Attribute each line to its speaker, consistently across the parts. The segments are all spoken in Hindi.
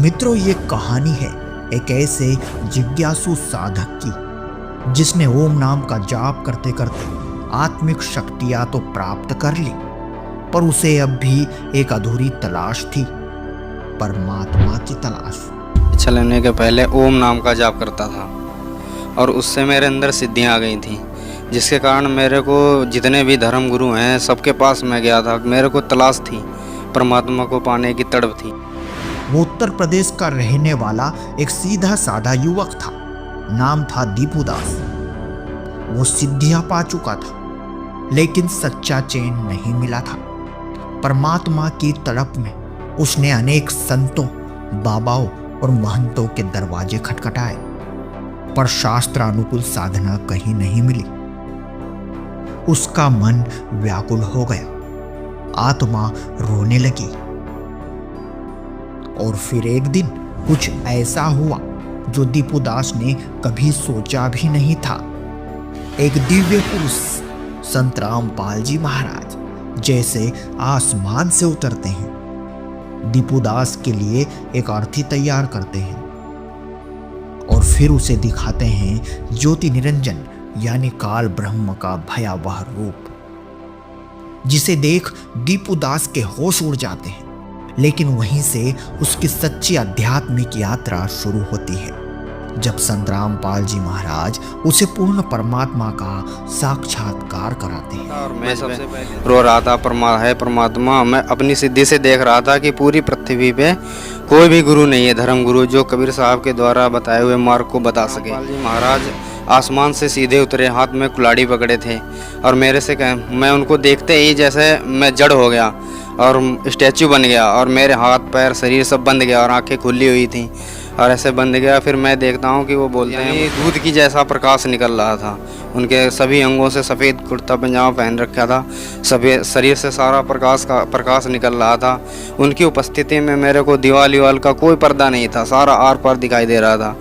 Speaker 1: मित्रों, ये कहानी है एक ऐसे जिज्ञासु साधक की जिसने ओम नाम का जाप करते करते आत्मिक शक्तियां तो प्राप्त कर ली, पर उसे अब भी एक अधूरी तलाश थी, परमात्मा की तलाश।
Speaker 2: दीक्षा लेने के पहले ओम नाम का जाप करता था और उससे मेरे अंदर सिद्धियां आ गई थी, जिसके कारण मेरे को जितने भी धर्म गुरु हैं सबके पास मैं गया था। मेरे को तलाश थी, परमात्मा को पाने की तड़प थी।
Speaker 1: वो उत्तर प्रदेश का रहने वाला एक सीधा साधा युवक था। नाम था दीपू दास। वो सिद्धियां पा चुका था, लेकिन सच्चा चैन नहीं मिला था। परमात्मा की तड़प में उसने अनेक संतों, बाबाओं और महंतों के दरवाजे खटखटाए, पर शास्त्रानुकूल साधना कहीं नहीं मिली। उसका मन व्याकुल हो गया, आत्मा रोने लगी। और फिर एक दिन कुछ ऐसा हुआ जो दीपू दास ने कभी सोचा भी नहीं था। एक दिव्य पुरुष, संत रामपाल जी महाराज जैसे आसमान से उतरते हैं, दीपू दास के लिए एक अर्थी तैयार करते हैं और फिर उसे दिखाते हैं ज्योति निरंजन यानी काल ब्रह्म का भयावह रूप, जिसे देख दीपू दास के होश उड़ जाते हैं। लेकिन वहीं से उसकी सच्ची आध्यात्मिक यात्रा शुरू होती है, जब संत रामपाल जी महाराज उसे पूर्ण परमात्मा का साक्षात्कार कराते हैं।
Speaker 2: और मैं सबसे पहले रो रहा था, परमात्मा। मैं अपनी सिद्धि से देख रहा था कि पूरी पृथ्वी पे कोई भी गुरु नहीं है, धर्म गुरु, जो कबीर साहब के द्वारा बताए हुए मार्ग को बता सके। रामपाल जी महाराज आसमान से सीधे उतरे, हाथ में कुल्हाड़ी पकड़े थे और मेरे से मैं उनको देखते ही जैसे मैं जड़ हो गया और स्टैचू बन गया और मेरे हाथ पैर शरीर सब बंद गया और आंखें खुली हुई थी और ऐसे बंद गया। फिर मैं देखता हूँ कि वो बोलते हैं, दूध की जैसा प्रकाश निकल रहा था। उनके सभी अंगों से सफ़ेद कुर्ता पजामा पहन रखा था, सफ़ेद शरीर से सारा प्रकाश निकल रहा था। उनकी उपस्थिति में मेरे को दीवाल का कोई पर्दा नहीं था, सारा आर पार दिखाई दे रहा था।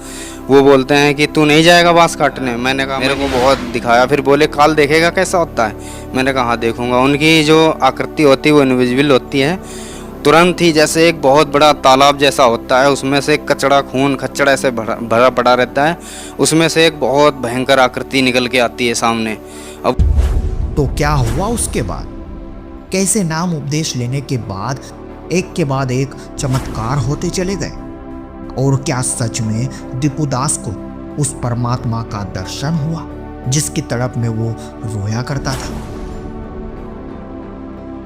Speaker 2: वो बोलते हैं कि तू नहीं जाएगा बांस काटने। मैंने कहा मेरे को बहुत दिखाया। फिर बोले काल देखेगा कैसा होता है। मैंने कहा हाँ देखूंगा। उनकी जो आकृति होती है वो इनविजिबल होती है, तुरंत ही जैसे एक बहुत बड़ा तालाब जैसा होता है, उसमें से कचड़ा खून खच्चड़ ऐसे भरा पड़ा रहता है, उसमें से एक बहुत भयंकर आकृति निकल के आती है सामने। अब
Speaker 1: तो क्या हुआ उसके बाद? कैसे नाम उपदेश लेने के बाद एक के बाद एक चमत्कार होते चले गए? और क्या सच में दीपू दास को उस परमात्मा का दर्शन हुआ जिसकी तड़प में वो रोया करता था?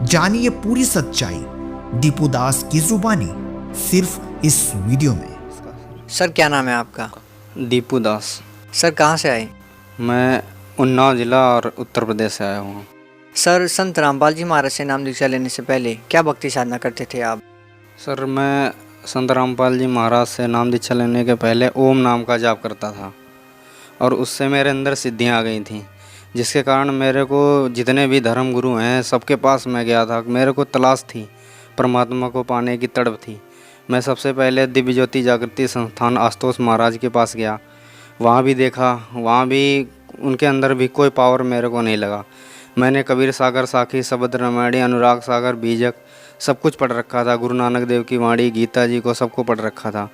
Speaker 1: जानिए पूरी सच्चाई दीपू दास की जुबानी, सिर्फ इस वीडियो में।
Speaker 3: सर क्या नाम है आपका?
Speaker 2: दीपू दास।
Speaker 3: सर कहाँ से आए?
Speaker 2: मैं उन्नाव जिला और उत्तर प्रदेश से आया हूँ।
Speaker 3: सर संत रामपाल जी महाराज से नाम दीक्षा लेने से पहले क्या भक्ति साधना करते थे आप?
Speaker 2: सर मैं संत रामपाल जी महाराज से नाम दीक्षा लेने के पहले ओम नाम का जाप करता था और उससे मेरे अंदर सिद्धियां आ गई थीं, जिसके कारण मेरे को जितने भी धर्म गुरु हैं सबके पास मैं गया था। मेरे को तलाश थी, परमात्मा को पाने की तड़प थी। मैं सबसे पहले दिव्य ज्योति जागृति संस्थान आशुतोष महाराज के पास गया। वहाँ भी देखा, वहाँ भी उनके अंदर भी कोई पावर मेरे को नहीं लगा। मैंने कबीर सागर, साखी, शबद रामायणी, अनुराग सागर, बीजक सब कुछ पढ़ रखा था। गुरु नानक देव की वाणी, गीता जी को सबको पढ़ रखा था।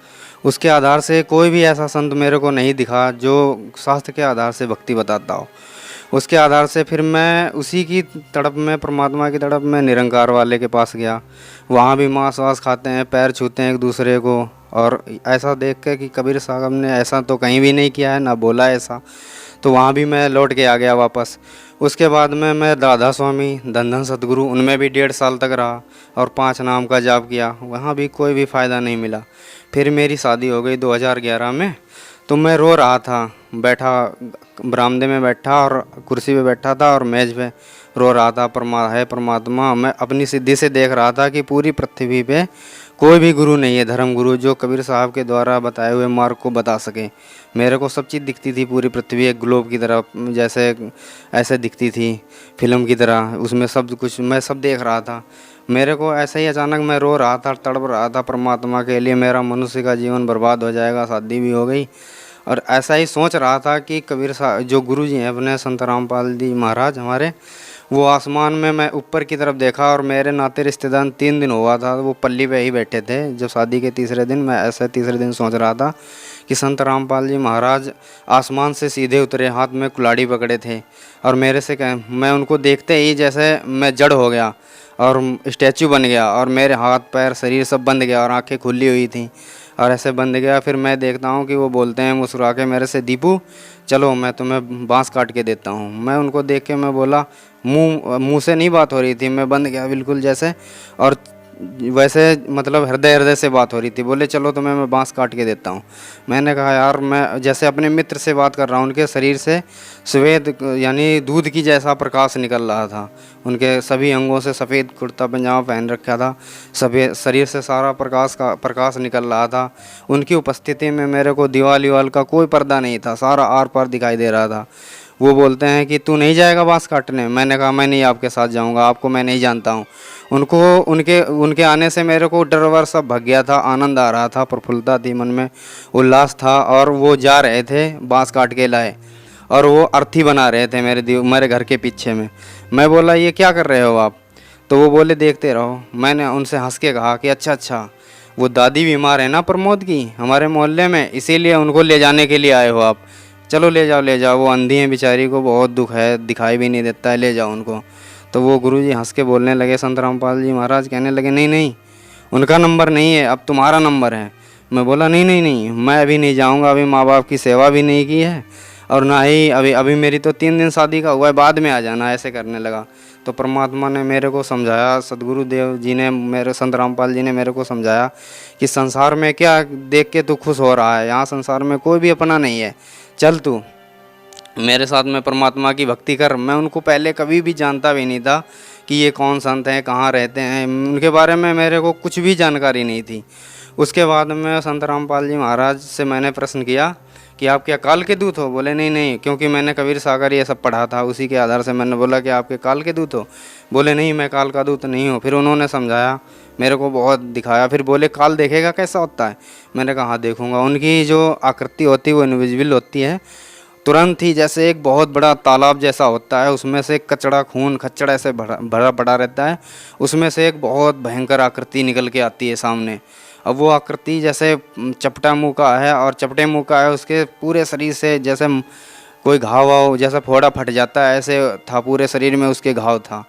Speaker 2: उसके आधार से कोई भी ऐसा संत मेरे को नहीं दिखा जो शास्त्र के आधार से भक्ति बताता हो। उसके आधार से फिर मैं उसी की तड़प में, परमात्मा की तड़प में निरंकार वाले के पास गया। वहाँ भी मांस वास खाते हैं, पैर छूते हैं एक दूसरे को, और ऐसा देख के कि कबीर साहब ने ऐसा तो कहीं भी नहीं किया है, ना बोला ऐसा, तो वहाँ भी मैं लौट के आ गया वापस। उसके बाद में मैं राधा स्वामी, धन सतगुरु, उनमें भी 1.5 साल तक रहा और 5 नाम का जाप किया। वहाँ भी कोई भी फ़ायदा नहीं मिला। फिर मेरी शादी हो गई 2011 में। तो मैं रो रहा था, बैठा बरामदे में बैठा और कुर्सी पे बैठा था और मेज़ पे रो रहा था, परमात्मा। मैं अपनी सिद्धि से देख रहा था कि पूरी पृथ्वी पे कोई भी गुरु नहीं है, धर्म गुरु, जो कबीर साहब के द्वारा बताए हुए मार्ग को बता सके। मेरे को सब चीज़ दिखती थी, पूरी पृथ्वी एक ग्लोब की तरह जैसे ऐसे दिखती थी, फिल्म की तरह। उसमें सब कुछ मैं सब देख रहा था। मेरे को ऐसे ही अचानक मैं रो रहा था, तड़प रहा था परमात्मा के लिए। मेरा मनुष्य का जीवन बर्बाद हो जाएगा, शादी भी हो गई, और ऐसा ही सोच रहा था कि कबीर साहब जो गुरु जी हैं अपने संत रामपाल जी महाराज हमारे, वो आसमान में मैं ऊपर की तरफ देखा और मेरे नाते रिश्तेदार 3 दिन हुआ था, वो पल्ली पे ही बैठे थे। जब शादी के तीसरे दिन मैं ऐसे तीसरे दिन सोच रहा था कि संत रामपाल जी महाराज आसमान से सीधे उतरे, हाथ में कुल्हाड़ी पकड़े थे और मेरे से मैं उनको देखते ही जैसे मैं जड़ हो गया और स्टैचू बन गया और मेरे हाथ पैर शरीर सब बंद गया और आंखें खुली हुई थी और ऐसे बंद गया। फिर मैं देखता हूँ कि वो बोलते हैं मुस्कुरा के मेरे से, दीपू चलो मैं तुम्हें बांस काट के देता हूँ। मैं उनको देख के मैं बोला, मुंह से नहीं बात हो रही थी, मैं बंद गया बिल्कुल जैसे, और वैसे मतलब हृदय हृदय से बात हो रही थी। बोले चलो तुम्हें मैं बांस काट के देता हूँ। मैंने कहा यार मैं जैसे अपने मित्र से बात कर रहा हूँ, उनके शरीर से श्वेत यानी दूध की जैसा प्रकाश निकल रहा था। उनके सभी अंगों से सफ़ेद कुर्ता पजामा पहन रखा था, सभी शरीर से सारा प्रकाश निकल रहा था। उनकी उपस्थिति में मेरे को दीवाल का कोई पर्दा नहीं था, सारा आर पार दिखाई दे रहा था। वो बोलते हैं कि तू नहीं जाएगा बांस काटने? मैंने कहा मैं नहीं आपके साथ जाऊंगा, आपको मैं नहीं जानता हूँ। उनके आने से मेरे को डर वर सब भग गया था, आनंद आ रहा था, प्रफुल्लता थी मन में, उल्लास था। और वो जा रहे थे बांस काट के लाए और वो अर्थी बना रहे थे मेरे घर के पीछे में। मैं बोला ये क्या कर रहे हो आप? तो वो बोले देखते रहो। मैंने उनसे हंस के कहा कि अच्छा वो दादी बीमार है ना प्रमोद की हमारे मोहल्ले में, इसीलिए उनको ले जाने के लिए आए हो आप? चलो ले जाओ, वो अंधी है बेचारी को बहुत दुख है, दिखाई भी नहीं देता है, ले जाओ उनको। तो वो गुरुजी हंस के बोलने लगे, संत रामपाल जी महाराज कहने लगे नहीं उनका नंबर नहीं है, अब तुम्हारा नंबर है। मैं बोला नहीं मैं अभी नहीं जाऊंगा, अभी माँ बाप की सेवा भी नहीं की है और ना ही अभी मेरी तो 3 दिन शादी का हुआ है, बाद में आ जाना, ऐसे करने लगा। तो परमात्मा ने मेरे को समझाया, सदगुरु देव जी ने मेरे संत रामपाल जी ने मेरे को समझाया कि संसार में क्या देख के तू खुश हो रहा है, यहाँ संसार में कोई भी अपना नहीं है, चल तू मेरे साथ में परमात्मा की भक्ति कर। मैं उनको पहले कभी भी जानता भी नहीं था कि ये कौन संत हैं, कहाँ रहते हैं, उनके बारे में मेरे को कुछ भी जानकारी नहीं थी। उसके बाद में संत रामपाल जी महाराज से मैंने प्रश्न किया कि आप क्या काल के दूत हो? बोले नहीं, क्योंकि मैंने कबीर सागर ये सब पढ़ा था, उसी के आधार से मैंने बोला कि आपके काल के दूत हो? बोले नहीं मैं काल का दूत नहीं हूँ। फिर उन्होंने समझाया, मेरे को बहुत दिखाया। फिर बोले काल देखेगा कैसा होता है? मैंने कहा हाँ देखूँगा। उनकी जो आकृति होती है वो इनविजिबल होती है, तुरंत ही जैसे एक बहुत बड़ा तालाब जैसा होता है, उसमें से कचड़ा खून खच्चड़ ऐसे भरा पड़ा रहता है, उसमें से एक बहुत भयंकर आकृति निकल के आती है सामने। अब वो आकृति जैसे चपटा मुँह का है और चपटे मुँह का है, उसके पूरे शरीर से जैसे कोई घाव वाव जैसा फोड़ा फट जाता है ऐसे था, पूरे शरीर में उसके घाव था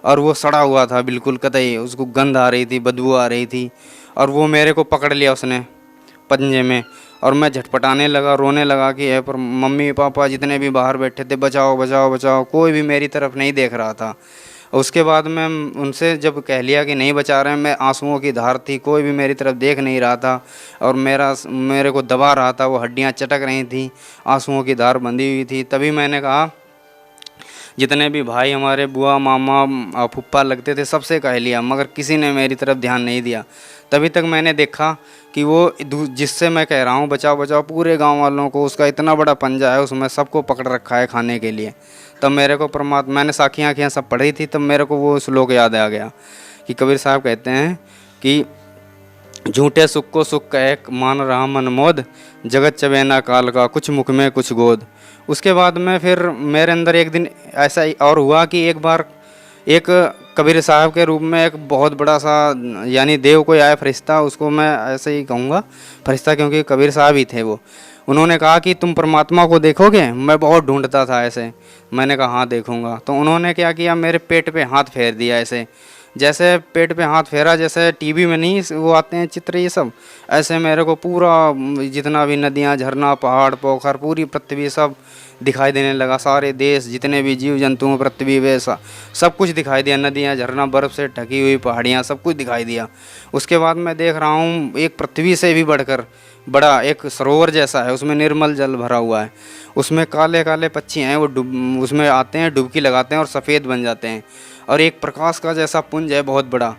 Speaker 2: और वो सड़ा हुआ था बिल्कुल कतई, उसको गंध आ रही थी, बदबू आ रही थी। और वो मेरे को पकड़ लिया उसने पंजे में और मैं झटपटाने लगा, रोने लगा कि है पर मम्मी पापा जितने भी बाहर बैठे थे बचाओ, कोई भी मेरी तरफ नहीं देख रहा था। उसके बाद मैं उनसे जब कह लिया कि नहीं बचा रहे हैं, मैं आंसुओं की धार थी, कोई भी मेरी तरफ देख नहीं रहा था और मेरे को दबा रहा था, वो हड्डियां चटक रही थी, आंसुओं की धार बंधी हुई थी। तभी मैंने कहा, जितने भी भाई हमारे बुआ मामा फुप्पा लगते थे सबसे कह लिया, मगर किसी ने मेरी तरफ ध्यान नहीं दिया। तभी तक मैंने देखा कि वो जिससे मैं कह रहा हूँ बचाओ पूरे गांव वालों को, उसका इतना बड़ा पंजा है, उसमें सबको पकड़ रखा है खाने के लिए। तब मेरे को परमात्मा, मैंने साखियाँ सब पढ़ी थी, तब मेरे को वो श्लोक याद आ गया कि कबीर साहब कहते हैं कि झूठे सुख को सुख कह मान रहा मन मोद, जगत चबेना काल का कुछ मुख में कुछ गोद। उसके बाद में फिर मेरे अंदर एक दिन ऐसा ही और हुआ कि एक बार एक कबीर साहब के रूप में एक बहुत बड़ा सा यानी देव कोई आया फरिश्ता, उसको मैं ऐसे ही कहूँगा फरिश्ता क्योंकि कबीर साहब ही थे वो। उन्होंने कहा कि तुम परमात्मा को देखोगे? मैं बहुत ढूंढता था ऐसे। मैंने कहा हाँ देखूँगा। तो उन्होंने क्या किया, मेरे पेट पे हाथ फेर दिया ऐसे, जैसे पेट पे हाथ फेरा जैसे टीवी में नहीं वो आते हैं चित्र ये सब, ऐसे मेरे को पूरा जितना भी नदियाँ झरना पहाड़ पोखर पूरी पृथ्वी सब दिखाई देने लगा। सारे देश जितने भी जीव जंतु पृथ्वी वैसा सब कुछ दिखाई दिया, नदियाँ झरना बर्फ़ से ढकी हुई पहाड़ियाँ सब कुछ दिखाई दिया। उसके बाद मैं देख रहा हूँ एक पृथ्वी से भी बढ़कर बड़ा एक सरोवर जैसा है, उसमें निर्मल जल भरा हुआ है, उसमें काले काले पक्षी हैं, वो उसमें आते हैं डुबकी लगाते हैं और सफ़ेद बन जाते हैं और एक प्रकाश का जैसा पुंज है बहुत बड़ा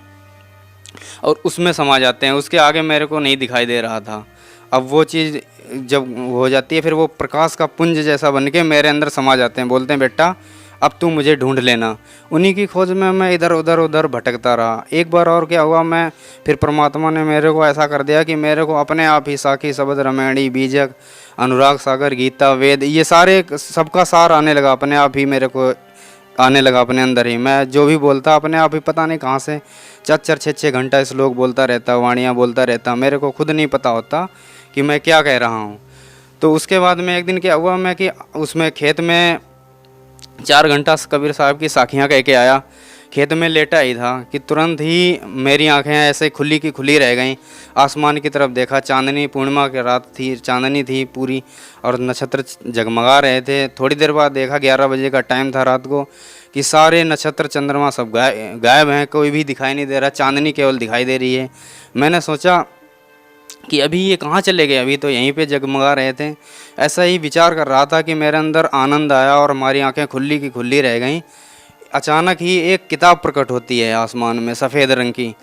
Speaker 2: और उसमें समा जाते हैं। उसके आगे मेरे को नहीं दिखाई दे रहा था। अब वो चीज़ जब हो जाती है फिर वो प्रकाश का पुंज जैसा बन के मेरे अंदर समा जाते हैं, बोलते हैं बेटा अब तू मुझे ढूंढ लेना। उन्हीं की खोज में मैं इधर उधर भटकता रहा। एक बार और क्या हुआ, मैं फिर परमात्मा ने मेरे को ऐसा कर दिया कि मेरे को अपने आप ही साखी शब्द रामायणी बीजक अनुराग सागर गीता वेद ये सारे सबका सार आने लगा अपने आप ही मेरे को आने लगा अपने अंदर ही। मैं जो भी बोलता अपने आप ही पता नहीं कहाँ से 4-4 6-6 घंटा श्लोक बोलता रहता, वाणियाँ बोलता रहता, मेरे को खुद नहीं पता होता कि मैं क्या कह रहा हूँ। तो उसके बाद में एक दिन क्या हुआ, मैं कि उसमें खेत में 4 घंटा कबीर साहब की साखियाँ कह के आया, खेत में लेटा ही था कि तुरंत ही मेरी आंखें ऐसे खुली की खुली रह गईं। आसमान की तरफ देखा, चांदनी, पूर्णिमा की रात थी, चांदनी थी पूरी और नक्षत्र जगमगा रहे थे। थोड़ी देर बाद देखा 11 बजे का टाइम था रात को कि सारे नक्षत्र चंद्रमा सब गायब हैं, कोई भी दिखाई नहीं दे रहा, चांदनी केवल दिखाई दे रही है। मैंने सोचा कि अभी ये कहाँ चले गए, अभी तो यहीं पे जगमगा रहे थे। ऐसा ही विचार कर रहा था कि मेरे अंदर आनंद आया और हमारी आंखें खुली की खुली रह गईं। अचानक ही एक किताब प्रकट होती है आसमान में सफ़ेद रंग की,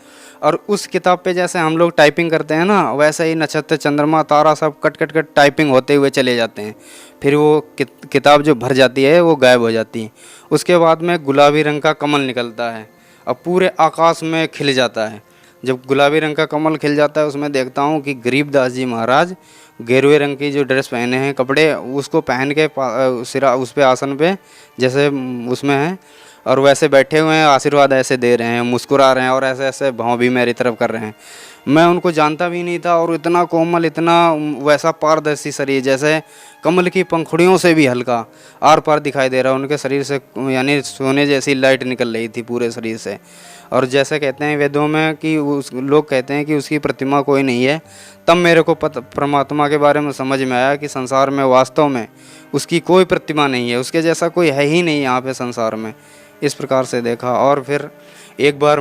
Speaker 2: और उस किताब पे जैसे हम लोग टाइपिंग करते हैं ना, वैसे ही नक्षत्र चंद्रमा तारा सब कट कट कट टाइपिंग होते हुए चले जाते हैं। फिर वो किताब जो भर जाती है वो गायब हो जाती है। उसके बाद में गुलाबी रंग का कमल निकलता है, अब पूरे आकाश में खिल जाता है। जब गुलाबी रंग का कमल खिल जाता है, उसमें देखता हूँ कि गरीबदास जी महाराज गेरुए रंग की जो ड्रेस पहने हैं, कपड़े, उसको पहन के सिरा उस पे आसन पे जैसे उसमें है, और वैसे बैठे हुए हैं, आशीर्वाद ऐसे दे रहे हैं, मुस्कुरा रहे हैं और ऐसे ऐसे भाव भी मेरी तरफ कर रहे हैं। मैं उनको जानता भी नहीं था, और इतना कोमल, इतना वैसा पारदर्शी शरीर, जैसे कमल की पंखुड़ियों से भी हल्का आर पार दिखाई दे रहा। उनके शरीर से यानी सोने जैसी लाइट निकल रही थी पूरे शरीर से। और जैसे कहते हैं वेदों में कि उस लोग कहते हैं कि उसकी प्रतिमा कोई नहीं है, तब मेरे को परमात्मा के बारे में समझ में आया कि संसार में वास्तव में उसकी कोई प्रतिमा नहीं है, उसके जैसा कोई है ही नहीं यहाँ पे संसार में। इस प्रकार से देखा। और फिर एक बार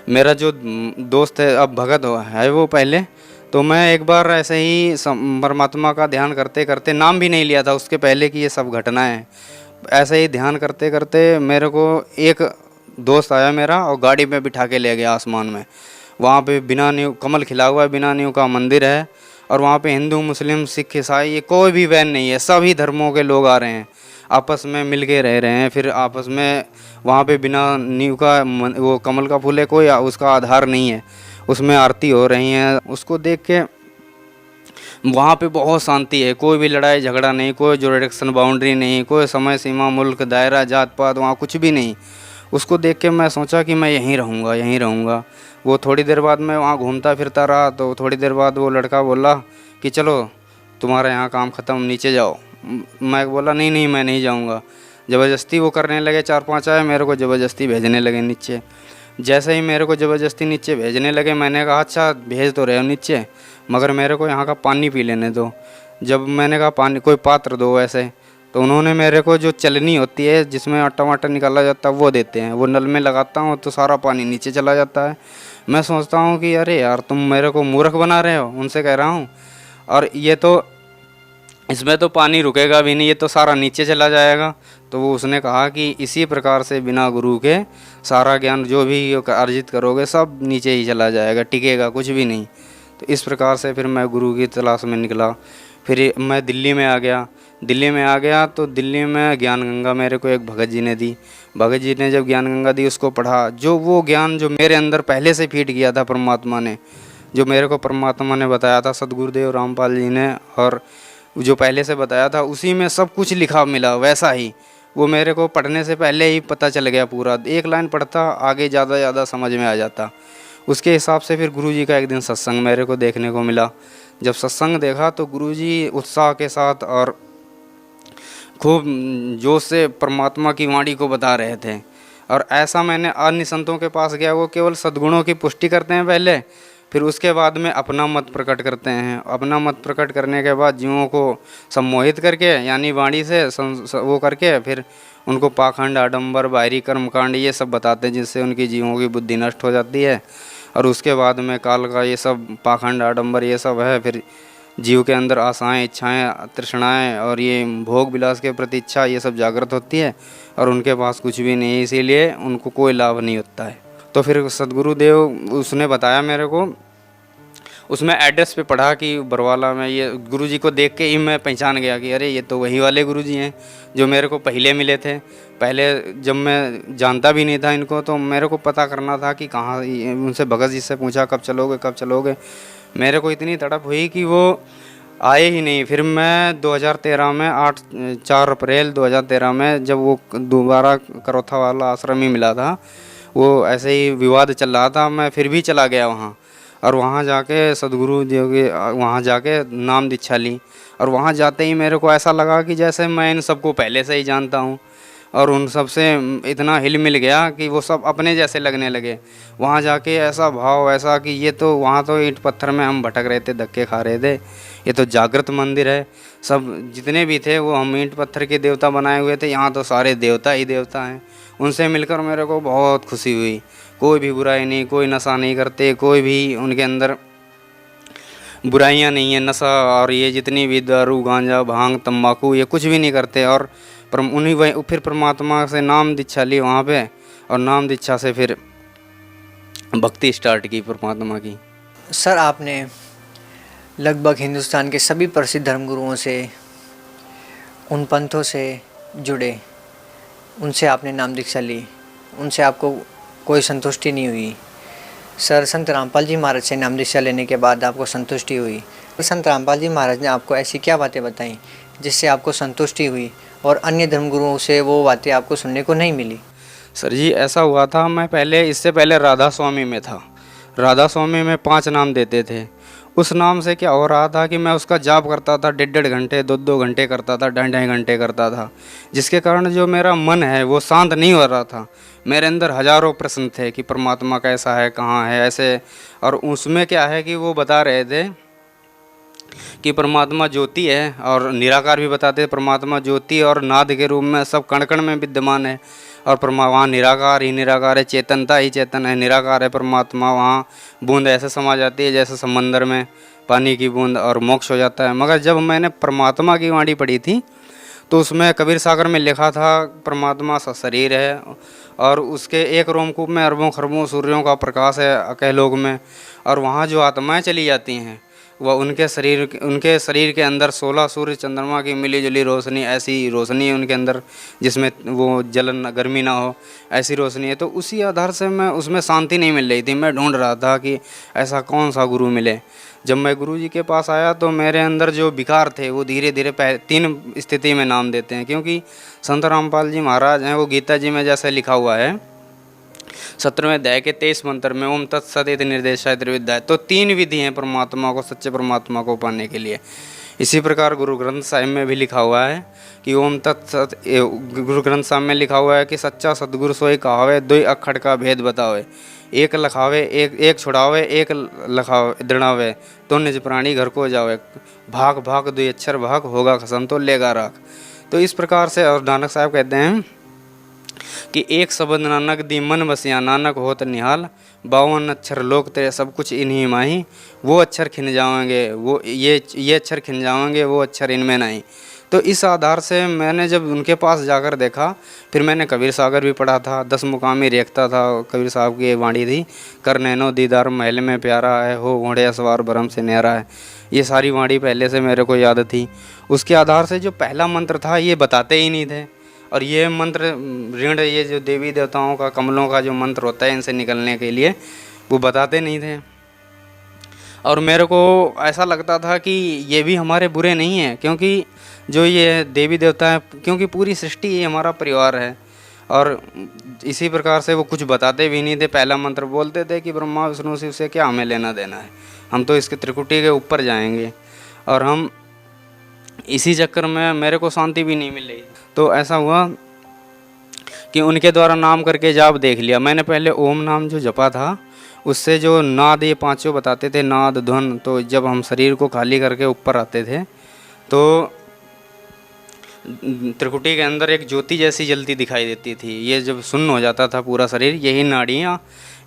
Speaker 2: मेरा जो दोस्त है, अब भगत है वो पहले, तो मैं एक बार ऐसे ही परमात्मा का ध्यान करते करते, नाम भी नहीं लिया था उसके पहले कि ये सब घटनाएं, ऐसे ही ध्यान करते करते मेरे को एक दोस्त आया मेरा और गाड़ी में बिठा के ले गया आसमान में। वहाँ पे बिना नींव, कमल खिला हुआ है, बिना नींव का मंदिर है, और वहाँ पे हिंदू, मुस्लिम, सिख, ईसाई, ये कोई भी वैन नहीं है, सभी धर्मों के लोग आ रहे हैं, आपस में मिल के रह रहे हैं। फिर आपस में वहाँ पे बिना नींव का वो कमल का फूल है, कोई उसका आधार नहीं है, उसमें आरती हो रही है। उसको देख के वहाँ पे बहुत शांति है, कोई भी लड़ाई झगड़ा नहीं, कोई जुरिडिक्शन बाउंड्री नहीं, कोई समय सीमा, मुल्क, दायरा, जात पात, वहाँ कुछ भी नहीं। उसको देख के मैं सोचा कि मैं यहीं रहूँगा, यहीं रहूँगा। वो थोड़ी देर बाद मैं वहाँ घूमता फिरता रहा, तो थोड़ी देर बाद वो लड़का बोला कि चलो तुम्हारा यहाँ काम ख़त्म, नीचे जाओ। मैं बोला नहीं नहीं, मैं नहीं जाऊँगा। ज़बरदस्ती वो करने लगे, 4-5 आए, मेरे को ज़बरदस्ती भेजने लगे नीचे। जैसे ही मेरे को ज़बरदस्ती नीचे भेजने लगे, मैंने कहा अच्छा भेज तो रहे हो नीचे, मगर मेरे को यहाँ का पानी पी लेने दो। जब मैंने कहा पानी, कोई पात्र दो ऐसे, तो उन्होंने मेरे को जो चलनी होती है जिसमें आटा वाटा निकाला जाता है वो देते हैं। वो नल में लगाता हूँ तो सारा पानी नीचे चला जाता है। मैं सोचता हूँ कि अरे यार तुम मेरे को मूर्ख बना रहे हो, उनसे कह रहा हूँ, और ये तो इसमें तो पानी रुकेगा भी नहीं, ये तो सारा नीचे चला जाएगा। तो वो उसने कहा कि इसी प्रकार से बिना गुरु के सारा ज्ञान जो भी अर्जित करोगे सब नीचे ही चला जाएगा, टिकेगा कुछ भी नहीं। तो इस प्रकार से फिर मैं गुरु की तलाश में निकला। फिर मैं दिल्ली में आ गया। तो दिल्ली में ज्ञान गंगा मेरे को एक भगत जी ने दी। भगत जी ने जब ज्ञान गंगा दी, उसको पढ़ा। जो वो ज्ञान जो मेरे अंदर पहले से फीट गया था परमात्मा ने, जो मेरे को परमात्मा ने बताया था, सदगुरुदेव रामपाल जी ने, और जो पहले से बताया था उसी में सब कुछ लिखा मिला वैसा ही। वो मेरे को पढ़ने से पहले ही पता चल गया पूरा। एक लाइन पढ़ता, आगे ज़्यादा समझ में आ जाता। उसके हिसाब से फिर गुरुजी का एक दिन सत्संग मेरे को देखने को मिला। जब सत्संग देखा तो गुरुजी उत्साह के साथ और खूब जोश से परमात्मा की वाणी को बता रहे थे। और ऐसा मैंने अन्य संतों के पास गया, वो केवल सद्गुणों की पुष्टि करते हैं पहले, फिर उसके बाद में अपना मत प्रकट करते हैं। अपना मत प्रकट करने के बाद जीवों को सम्मोहित करके, यानी वाणी से वो करके, फिर उनको पाखंड, आडंबर, बाहरी कर्मकांड ये सब बताते हैं, जिससे उनकी जीवों की बुद्धि नष्ट हो जाती है। और उसके बाद में काल का ये सब पाखंड, आडंबर ये सब है, फिर जीव के अंदर आशाएं, इच्छाएं, तृष्णाएं और ये भोग विलास के प्रति इच्छा ये सब जागृत होती है, और उनके पास कुछ भी नहीं है, इसीलिए उनको कोई लाभ नहीं होता है। तो फिर सदगुरुदेव उसने बताया मेरे को, उसमें एड्रेस पे पढ़ा कि बरवाला में। ये गुरुजी को देख के ही मैं पहचान गया कि अरे ये तो वही वाले गुरुजी हैं जो मेरे को पहले मिले थे। पहले जब मैं जानता भी नहीं था इनको, तो मेरे को पता करना था कि कहाँ। उनसे भगत जी से पूछा कब चलोगे। मेरे को इतनी तड़प हुई कि वो आए ही नहीं। फिर मैं 2013 में 4 अप्रैल 2013 में जब वो दोबारा करौथा वाला आश्रम ही मिला था, वो ऐसे ही विवाद चल रहा था, मैं फिर भी चला गया वहाँ। और वहाँ जाके सदगुरु जी के वहाँ जाके नाम दीक्षा ली। और वहाँ जाते ही मेरे को ऐसा लगा कि जैसे मैं इन सबको पहले से ही जानता हूँ, और उन सब से इतना हिल मिल गया कि वो सब अपने जैसे लगने लगे। वहाँ जाके ऐसा भाव, ऐसा कि ये तो वहाँ तो ईंट पत्थर में हम भटक रहे थे, धक्के खा रहे थे, ये तो जागृत मंदिर है। सब जितने भी थे वो हम ईंट पत्थर के देवता बनाए हुए थे, यहाँ तो सारे देवता ही देवता हैं। उनसे मिलकर मेरे को बहुत खुशी हुई। कोई भी बुराई नहीं, कोई नशा नहीं करते, कोई भी उनके अंदर बुराइयां नहीं है, नशा और ये जितनी भी दारू गांजा भांग तंबाकू ये कुछ भी नहीं करते। और उन्हीं वही फिर परमात्मा से नाम दीक्षा ली वहाँ पे, और नाम दीक्षा से फिर भक्ति स्टार्ट की परमात्मा की।
Speaker 3: सर, आपने लगभग हिंदुस्तान के सभी प्रसिद्ध धर्मगुरुओं से, उन पंथों से जुड़े, उनसे आपने नाम दीक्षा ली, उनसे आपको कोई संतुष्टि नहीं हुई। सर, संत रामपाल जी महाराज से नाम दीक्षा लेने के बाद आपको संतुष्टि हुई। संत रामपाल जी महाराज ने आपको ऐसी क्या बातें बताई जिससे आपको संतुष्टि हुई और अन्य धर्मगुरुओं से वो बातें आपको सुनने को नहीं मिली?
Speaker 2: सर जी, ऐसा हुआ था, मैं इससे पहले राधा स्वामी में था। राधा स्वामी में 5 नाम देते थे। उस नाम से क्या हो रहा था कि मैं उसका जाप करता था, 1.5 घंटे 2 घंटे करता था, 2.5 घंटे करता था, जिसके कारण जो मेरा मन है वो शांत नहीं हो रहा था। मेरे अंदर हजारों प्रश्न थे कि परमात्मा कैसा है, कहाँ है, ऐसे। और उसमें क्या है कि वो बता रहे थे कि परमात्मा ज्योति है, और निराकार भी बताते थे परमात्मा ज्योति और नाद के रूप में सब कण कण में विद्यमान है। और वहाँ निराकार ही निराकार है, चेतनता ही चेतन है, निराकार है परमात्मा। वहाँ बूंद ऐसे समा जाती है जैसे समंदर में पानी की बूंद, और मोक्ष हो जाता है। मगर जब मैंने परमात्मा की वाणी पढ़ी थी तो उसमें कबीर सागर में लिखा था परमात्मा सा शरीर है, और उसके एक रोमकूप में अरबों खरबों सूर्यों का प्रकाश है अकलोक में। और वहाँ जो आत्माएं चली जाती हैं वह उनके शरीर के अंदर 16 सूर्य चंद्रमा की मिली जुली रोशनी, ऐसी रोशनी है उनके अंदर जिसमें वो जलन गर्मी ना हो, ऐसी रोशनी है। तो उसी आधार से मैं उसमें शांति नहीं मिल रही थी। मैं ढूंढ रहा था कि ऐसा कौन सा गुरु मिले। जब मैं गुरु जी के पास आया तो मेरे अंदर जो विकार थे वो धीरे धीरे 3 स्थिति में नाम देते हैं, क्योंकि संत रामपाल जी महाराज हैं, वो गीता जी में जैसे लिखा हुआ है 17वें अध्याय के 23 मंत्र में, ओम तत्सत इति निर्देशाय त्रिविद्या। तो 3 विधि हैं परमात्मा को, सच्चे परमात्मा को पाने के लिए। इसी प्रकार गुरु ग्रंथ साहिब में भी लिखा हुआ है कि ओम तत्सत, गुरु ग्रंथ साहिब में लिखा हुआ है कि सच्चा सतगुरु सोई कहावे, 2 अखड़ का भेद बतावे, एक लखावे एक छुड़ावे, एक लखावे दृढ़ावे, तो निज प्राणी घर को जावे, भाग भाग 2 अक्षर भाग, होगा खसम तो लेगा राख। तो इस प्रकार से, और नानक साहब कहते हैं कि एक शब्द नानक दी मन बसिया, नानक होत निहाल, 52 अक्षर लोक तेरे सब कुछ इन्हीं माही, वो अक्षर खिन जाएंगे, वो ये अक्षर खिन जाएंगे, वो अक्षर इनमें नहीं। तो इस आधार से मैंने जब उनके पास जाकर देखा, फिर मैंने कबीर सागर भी पढ़ा था, 10 मुकामी रेखता था, कबीर साहब की वाणी थी, कर नैनो दीदार महल में प्यारा है, हो घोड़े सवार भरम से न्यारा है। ये सारी वाणी पहले से मेरे को याद थी। उसके आधार से जो पहला मंत्र था ये बताते ही नहीं थे, और ये मंत्र ऋण, ये जो देवी देवताओं का कमलों का जो मंत्र होता है इनसे निकलने के लिए, वो बताते नहीं थे। और मेरे को ऐसा लगता था कि ये भी हमारे बुरे नहीं हैं, क्योंकि जो ये देवी देवता हैं, क्योंकि पूरी सृष्टि ये हमारा परिवार है। और इसी प्रकार से वो कुछ बताते भी नहीं थे। पहला मंत्र बोलते थे कि ब्रह्मा विष्णु शिव से क्या हमें लेना देना है, हम तो इसके त्रिकुटी के ऊपर जाएंगे। और हम इसी चक्कर में मेरे को शांति भी नहीं मिल रही। तो ऐसा हुआ कि उनके द्वारा नाम करके जाप देख लिया मैंने। पहले ओम नाम जो जपा था उससे जो नाद ये 5 बताते थे, नाद ध्वन, तो जब हम शरीर को खाली करके ऊपर आते थे तो त्रिकुटी के अंदर एक ज्योति जैसी जलती दिखाई देती थी। ये जब सुन्न हो जाता था पूरा शरीर, यही नाड़ियाँ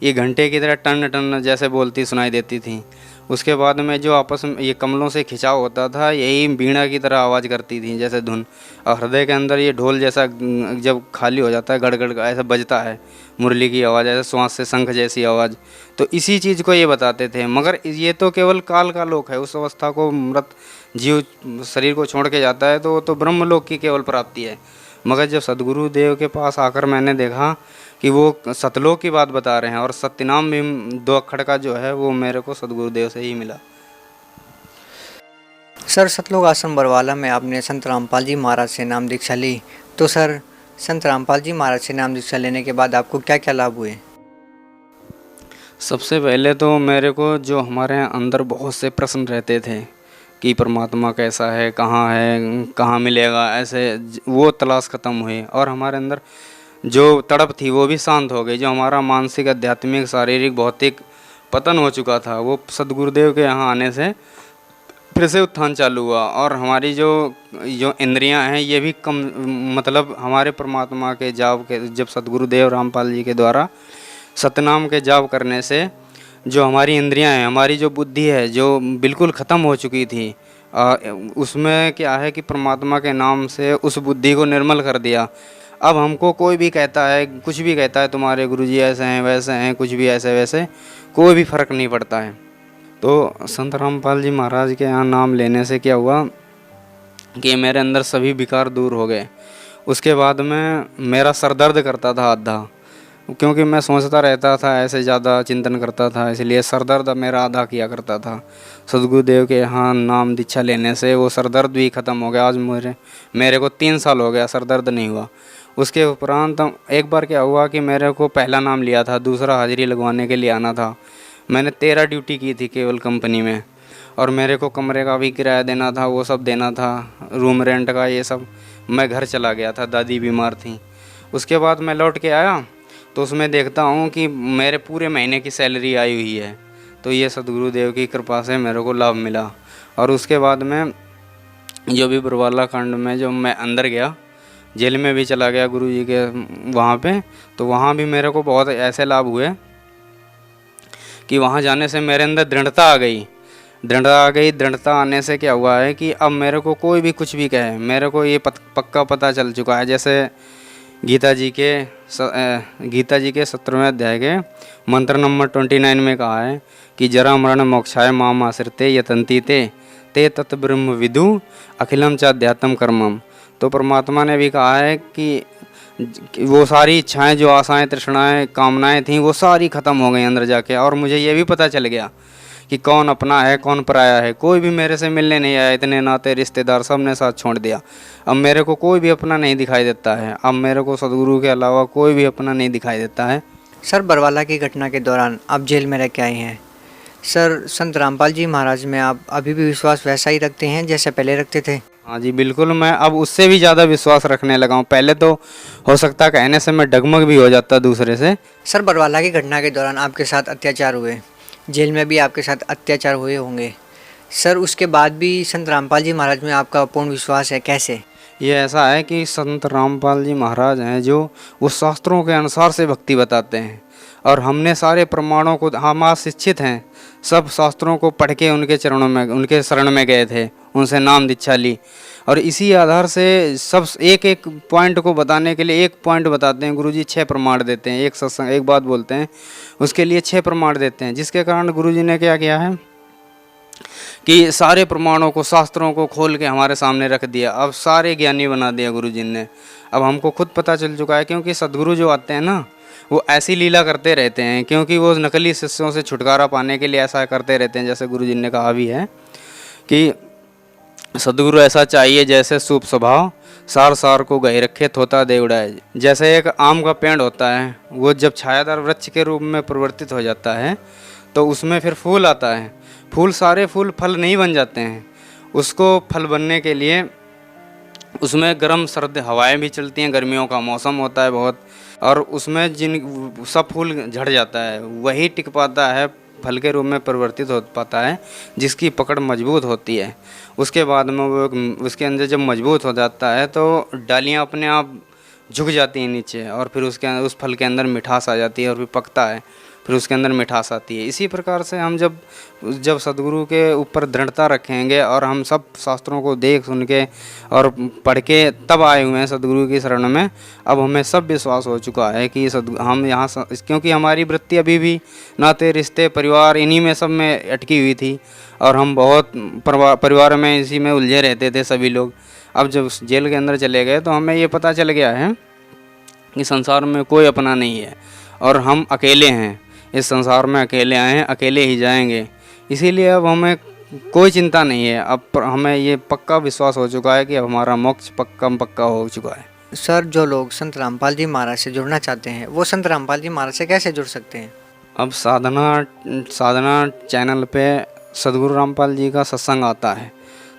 Speaker 2: ये घंटे की तरह टन टन जैसे बोलती सुनाई देती थी। उसके बाद में जो आपस में ये कमलों से खिंचाव होता था, यही बीड़ा की तरह आवाज़ करती थी जैसे धुन। और हृदय के अंदर ये ढोल जैसा जब खाली हो जाता है गड़गड़ ऐसा बजता है, मुरली की आवाज़, ऐसे श्वास से शंख जैसी आवाज़। तो इसी चीज़ को ये बताते थे। मगर ये तो केवल काल का लोक है, उस अवस्था को मृत जीव शरीर को छोड़ के जाता है तो ब्रह्मलोक की केवल प्राप्ति है। मगर जब सदगुरु देव के पास आकर मैंने देखा कि वो सतलोक की बात बता रहे हैं, और सत्यनाम भी 2 अक्षर का जो है वो मेरे को सदगुरुदेव से ही मिला।
Speaker 3: सर सतलोक आश्रम बरवाला में आपने संत रामपाल जी महाराज से नाम दीक्षा ली, तो सर संत रामपाल जी महाराज से नाम दीक्षा लेने के बाद आपको क्या क्या लाभ हुए?
Speaker 2: सबसे पहले तो मेरे को जो हमारे अंदर बहुत से प्रश्न रहते थे कि परमात्मा कैसा है, कहाँ मिलेगा, ऐसे वो तलाश ख़त्म हुई और हमारे अंदर जो तड़प थी वो भी शांत हो गई। जो हमारा मानसिक, आध्यात्मिक, शारीरिक, भौतिक पतन हो चुका था वो सदगुरुदेव के यहाँ आने से फिर से उत्थान चालू हुआ। और हमारी जो इंद्रियां हैं ये भी कम, मतलब हमारे परमात्मा के जाप के, जब सदगुरुदेव रामपाल जी के द्वारा सतनाम के जाप करने से जो हमारी इंद्रियां हैं, हमारी जो बुद्धि है जो बिल्कुल ख़त्म हो चुकी थी, उसमें क्या है कि परमात्मा के नाम से उस बुद्धि को निर्मल कर दिया। अब हमको कोई भी कहता है, कुछ भी कहता है, तुम्हारे गुरुजी ऐसे हैं वैसे हैं, कुछ भी ऐसे वैसे, कोई भी फ़र्क नहीं पड़ता है। तो संत रामपाल जी महाराज के यहाँ नाम लेने से क्या हुआ कि मेरे अंदर सभी विकार दूर हो गए। उसके बाद में मेरा सर दर्द करता था आधा, क्योंकि मैं सोचता रहता था, ऐसे ज़्यादा चिंतन करता था, इसलिए सर दर्द मेरा आधा किया करता था। सदगुरुदेव के यहाँ नाम दीक्षा लेने से वो सर दर्द भी ख़त्म हो गया। आज मेरे को 3 साल हो गया, सर दर्द नहीं हुआ। उसके उपरांत एक बार क्या हुआ कि मेरे को पहला नाम लिया था, दूसरा हाजिरी लगवाने के लिए आना था। मैंने 13 ड्यूटी की थी केवल कंपनी में, और मेरे को कमरे का भी किराया देना था, वो सब देना था, रूम रेंट का, ये सब। मैं घर चला गया था, दादी बीमार थी। उसके बाद मैं लौट के आया तो उसमें देखता हूँ कि मेरे पूरे महीने की सैलरी आई हुई है। तो ये सदगुरुदेव की कृपा से मेरे को लाभ मिला। और उसके बाद में जो भी बरवाला कांड में जो मैं अंदर गया, जेल में भी चला गया गुरुजी के वहाँ पे, तो वहाँ भी मेरे को बहुत ऐसे लाभ हुए कि वहाँ जाने से मेरे अंदर दृढ़ता आ गई। दृढ़ता आने से क्या हुआ है कि अब मेरे को कोई भी कुछ भी कहे, मेरे को ये पक्का पता चल चुका है। जैसे गीता जी के 17वें अध्याय के मंत्र नंबर 29 में कहा है कि जरा मरण मोक्षाय माम आश्रिते यतन्ति ते तत् ब्रह्म विदु अखिलम चाध्यात्म कर्मम। तो परमात्मा ने भी कहा है कि वो सारी इच्छाएं, जो आशाएं, तृष्णाएं, कामनाएं थीं, वो सारी ख़त्म हो गई अंदर जाके। और मुझे ये भी पता चल गया कि कौन अपना है कौन पराया है। कोई भी मेरे से मिलने नहीं आया, इतने नाते रिश्तेदार सब ने साथ छोड़ दिया। अब मेरे को कोई भी अपना नहीं दिखाई देता है। अब मेरे को सदगुरु के अलावा कोई भी अपना नहीं दिखाई देता है।
Speaker 3: सर बरवाला की घटना के दौरान आप जेल में रह के आए हैं। सर संत रामपाल जी महाराज में आप अभी भी विश्वास वैसा ही रखते हैं जैसे पहले रखते थे?
Speaker 2: हाँ जी बिल्कुल, मैं अब उससे भी ज़्यादा विश्वास रखने लगा हूँ। पहले तो हो सकता है कहने से मैं डगमग भी हो जाता दूसरे से।
Speaker 3: सर बरवाला की घटना के दौरान आपके साथ अत्याचार हुए, जेल में भी आपके साथ अत्याचार हुए होंगे। सर उसके बाद भी संत रामपाल जी महाराज में आपका पूर्ण विश्वास है, कैसे?
Speaker 2: ये ऐसा है कि संत रामपाल जी महाराज हैं जो वो शास्त्रों के अनुसार से भक्ति बताते हैं, और हमने सारे प्रमाणों को, हम आज शिक्षित हैं, सब शास्त्रों को पढ़ के उनके चरणों में, उनके शरण में गए थे, उनसे नाम दीक्षा ली। और इसी आधार से सब एक एक पॉइंट को बताने के लिए एक पॉइंट बताते हैं गुरुजी, 6 प्रमाण देते हैं। एक सत्संग, एक बात बोलते हैं, उसके लिए 6 प्रमाण देते हैं। जिसके कारण गुरुजी ने क्या किया है कि सारे प्रमाणों को, शास्त्रों को खोल के हमारे सामने रख दिया। अब सारे ज्ञानी बना दिया गुरुजी ने। अब हमको खुद पता चल चुका है, क्योंकि सदगुरु जो आते हैं ना, वो ऐसी लीला करते रहते हैं, क्योंकि वो नकली शिष्यों से छुटकारा पाने के लिए ऐसा करते रहते हैं। जैसे गुरुजी ने कहा भी है कि सदगुरु ऐसा चाहिए जैसे सूप स्वभाव, सार सार को गहे रखे, थोता दे उड़ाए। जैसे एक आम का पेड़ होता है, वो जब छायादार वृक्ष के रूप में परिवर्तित हो जाता है तो उसमें फिर फूल आता है। फूल, सारे फूल फल नहीं बन जाते हैं। उसको फल बनने के लिए उसमें गर्म सर्द हवाएं भी चलती हैं, गर्मियों का मौसम होता है बहुत, और उसमें जिन सब फूल झड़ जाता है, वही टिक पाता है, फल के रूप में परिवर्तित हो पाता है, जिसकी पकड़ मजबूत होती है। उसके बाद में वो, उसके अंदर जब मजबूत हो जाता है तो डालियाँ अपने आप झुक जाती हैं नीचे, और फिर उस फल के अंदर मिठास आ जाती है, और फिर पकता है, फिर उसके अंदर मिठास आती है। इसी प्रकार से हम जब सदगुरु के ऊपर दृढ़ता रखेंगे, और हम सब शास्त्रों को देख सुन के और पढ़ के तब आए हुए हैं सदगुरु की शरण में, अब हमें सब विश्वास हो चुका है कि हम यहाँ, क्योंकि हमारी वृत्ति अभी भी नाते, रिश्ते, परिवार, इन्हीं में सब में अटकी हुई थी, और हम बहुत परिवार में इसी में उलझे रहते थे सभी लोग। अब जब जेल के अंदर चले गए तो हमें ये पता चल गया है कि संसार में कोई अपना नहीं है, और हम अकेले हैं, इस संसार में अकेले आए हैं, अकेले ही जाएंगे। इसीलिए अब हमें कोई चिंता नहीं है। अब हमें ये पक्का विश्वास हो चुका है कि अब हमारा मोक्ष पक्का हो चुका है।
Speaker 3: सर, जो लोग संत रामपाल जी महाराज से जुड़ना चाहते हैं वो संत रामपाल जी महाराज से कैसे जुड़ सकते हैं?
Speaker 2: अब साधना चैनल पे सदगुरु रामपाल जी का सत्संग आता है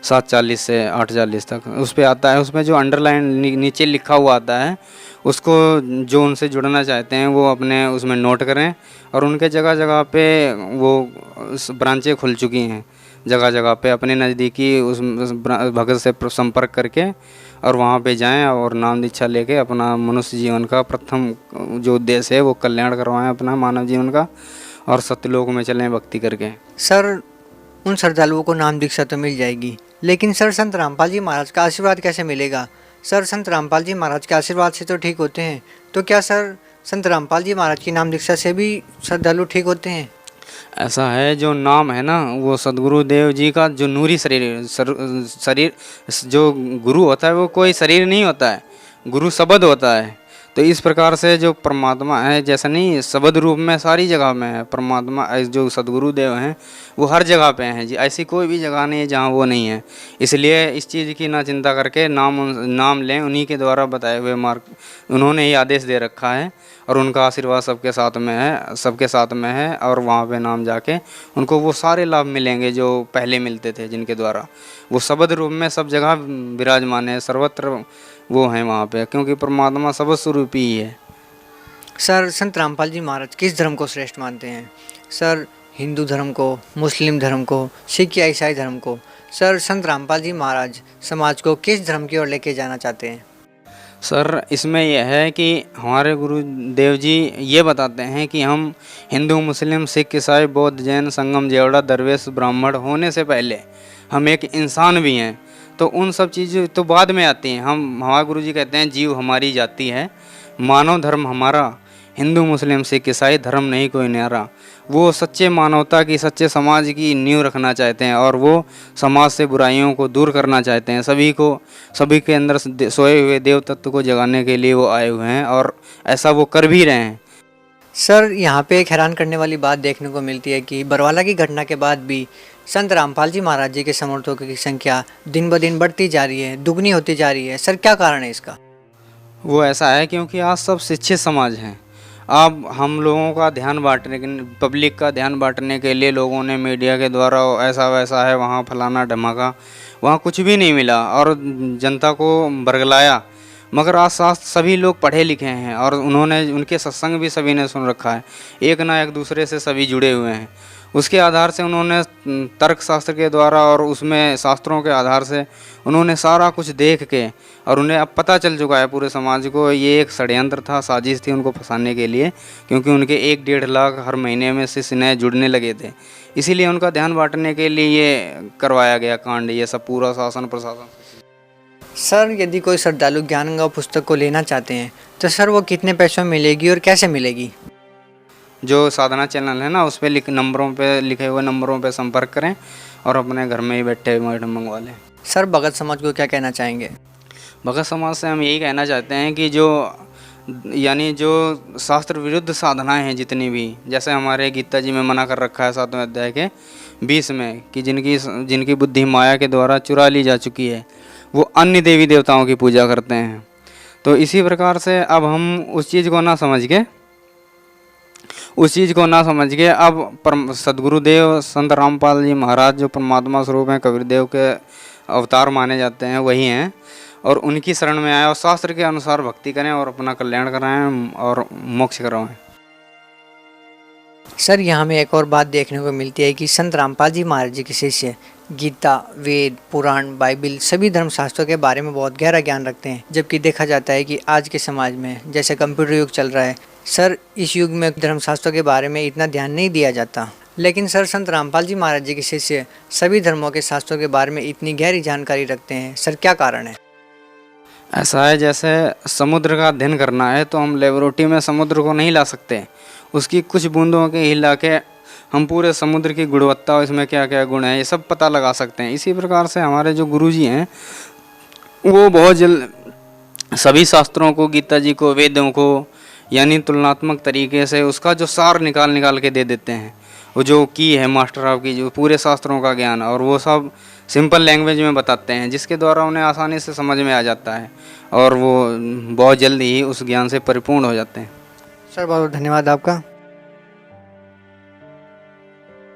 Speaker 2: 7:40 से 8:40 तक, उस पे आता है। उसमें जो अंडरलाइन नीचे लिखा हुआ आता है उसको जो उनसे जुड़ना चाहते हैं वो अपने उसमें नोट करें। और उनके जगह जगह पे वो ब्रांचें खुल चुकी हैं, जगह जगह पे अपने नज़दीकी उस भगत से संपर्क करके और वहाँ पे जाएं और नाम दीक्षा लेके अपना मनुष्य जीवन का प्रथम जो उद्देश्य है वो कल्याण करवाएं अपना मानव जीवन का, और सत्यलोक में चलें भक्ति करके।
Speaker 3: सर, उन श्रद्धालुओं को नाम दीक्षा तो मिल जाएगी, लेकिन सर संत रामपाल जी महाराज का आशीर्वाद कैसे मिलेगा? सर, संत रामपाल जी महाराज के आशीर्वाद से तो ठीक होते हैं, तो क्या सर संत रामपाल जी महाराज की नाम दीक्षा से भी श्रद्धालु ठीक होते हैं?
Speaker 2: ऐसा है, जो नाम है ना वो सदगुरु देव जी का जो नूरी शरीर जो गुरु होता है वो कोई शरीर नहीं होता है, गुरु शब्द होता है। तो इस प्रकार से जो परमात्मा है, जैसा नहीं शब्द रूप में सारी जगह में है परमात्मा, जो सदगुरु देव हैं वो हर जगह पे हैं जी, ऐसी कोई भी जगह नहीं है जहाँ वो नहीं है। इसलिए इस चीज़ की ना चिंता करके नाम लें, उन्हीं के द्वारा बताए हुए मार्ग उन्होंने ही आदेश दे रखा है, और उनका आशीर्वाद सबके साथ में है। और वहाँ पे नाम जाके उनको वो सारे लाभ मिलेंगे जो पहले मिलते थे, जिनके द्वारा वो शब्द रूप में सब जगह विराजमान है, सर्वत्र वो हैं वहाँ पे, क्योंकि परमात्मा शब्द स्वरूपी ही है।
Speaker 3: सर, संत रामपाल जी महाराज किस धर्म को श्रेष्ठ मानते हैं? सर, हिंदू धर्म को, मुस्लिम धर्म को, सिख या ईसाई धर्म को? सर, संत रामपाल जी महाराज समाज को किस धर्म की ओर लेके जाना चाहते हैं?
Speaker 2: सर, इसमें यह है कि हमारे गुरुदेव जी ये बताते हैं कि हम हिंदू, मुस्लिम, सिख, ईसाई, बौद्ध, जैन, संगम, जेवड़ा, दरवेश, ब्राह्मण होने से पहले हम एक इंसान भी हैं। तो उन सब चीज़ें तो बाद में आती हैं। हमारे गुरु जी कहते हैं जीव हमारी जाति है, मानव धर्म हमारा, हिंदू, मुस्लिम, सिख, ईसाई धर्म नहीं कोई न्यारा। वो सच्चे मानवता की, सच्चे समाज की नींव रखना चाहते हैं, और वो समाज से बुराइयों को दूर करना चाहते हैं। सभी के अंदर सोए हुए देव तत्व को जगाने के लिए वो आए हुए हैं, और ऐसा वो कर भी रहे हैं।
Speaker 3: सर, यहाँ पे एक हैरान करने वाली बात देखने को मिलती है कि बरवाला की घटना के बाद भी संत रामपाल जी महाराज जी के समर्थकों की संख्या दिन ब दिन बढ़ती जा रही है, दुगनी होती जा रही है। सर, क्या कारण है इसका?
Speaker 2: वो ऐसा है क्योंकि आज सब शिक्षित समाज हैं। अब हम लोगों का ध्यान बांटने के, पब्लिक का ध्यान बांटने के लिए लोगों ने मीडिया के द्वारा ऐसा वैसा है, वहाँ फलाना धमाका, वहाँ कुछ भी नहीं मिला और जनता को बरगलाया। मगर आज सभी लोग पढ़े लिखे हैं और उनके सत्संग भी सभी ने सुन रखा है, एक ना एक दूसरे से सभी जुड़े हुए हैं। उसके आधार से उन्होंने तर्क शास्त्र के द्वारा और उसमें शास्त्रों के आधार से उन्होंने सारा कुछ देख के, और उन्हें अब पता चल चुका है पूरे समाज को ये एक षड्यंत्र था, साजिश थी उनको फंसाने के लिए, क्योंकि उनके 1-1.5 लाख हर महीने में शिष्य नए जुड़ने लगे थे। इसीलिए उनका ध्यान बांटने के लिए ये करवाया गया कांड, ये सब पूरा शासन प्रशासन।
Speaker 3: सर, यदि कोई श्रद्धालु ज्ञानगंगा पुस्तक को लेना चाहते हैं तो सर वो कितने पैसों में मिलेगी और कैसे मिलेगी?
Speaker 2: जो साधना चैनल है ना, उस पर लिखे हुए नंबरों पे संपर्क करें और अपने घर में ही बैठे मंगवा लें।
Speaker 3: सर, भगत समाज को क्या कहना चाहेंगे?
Speaker 2: भगत समाज से हम यही कहना चाहते हैं कि जो शास्त्र विरुद्ध साधनाएं हैं जितनी भी, जैसे हमारे गीता जी में मना कर रखा है 7वें अध्याय के 20 में कि जिनकी बुद्धि माया के द्वारा चुरा ली जा चुकी है वो अन्य देवी देवताओं की पूजा करते हैं। तो इसी प्रकार से अब हम उस चीज़ को ना समझ के अब सदगुरुदेव संत रामपाल जी महाराज जो परमात्मा स्वरूप हैं, कबीरदेव के अवतार माने जाते हैं, वही हैं, और उनकी शरण में आए और शास्त्र के अनुसार भक्ति करें और अपना कल्याण कराएं और मोक्ष करवाएं।
Speaker 3: सर, यहाँ में एक और बात देखने को मिलती है कि संत रामपाल जी महाराज जी के शिष्य गीता, वेद, पुराण, बाइबिल सभी धर्मशास्त्रों के बारे में बहुत गहरा ज्ञान रखते हैं, जबकि देखा जाता है कि आज के समाज में जैसे कंप्यूटर युग चल रहा है, सर इस युग में धर्मशास्त्रों के बारे में इतना ध्यान नहीं दिया जाता। लेकिन सर, संत रामपाल जी महाराज जी के शिष्य सभी धर्मों के शास्त्रों के बारे में इतनी गहरी जानकारी रखते हैं। सर, क्या कारण है?
Speaker 2: ऐसा है, जैसे समुद्र का अध्ययन करना है तो हम लेबोरेटरी में समुद्र को नहीं ला सकते, उसकी कुछ बूंदों के हिला के हम पूरे समुद्र की गुणवत्ता और इसमें क्या क्या गुण है ये सब पता लगा सकते हैं। इसी प्रकार से हमारे जो गुरुजी हैं वो बहुत जल्द सभी शास्त्रों को, गीता जी को, वेदों को, यानी तुलनात्मक तरीके से उसका जो सार निकाल के दे देते हैं वो जो की है मास्टर आपकी जो पूरे शास्त्रों का ज्ञान, और वो सब सिंपल लैंग्वेज में बताते हैं, जिसके द्वारा उन्हें आसानी से समझ में आ जाता है और वो बहुत जल्दी ही उस ज्ञान से परिपूर्ण हो जाते हैं।
Speaker 3: सर बहुत बहुत धन्यवाद आपका।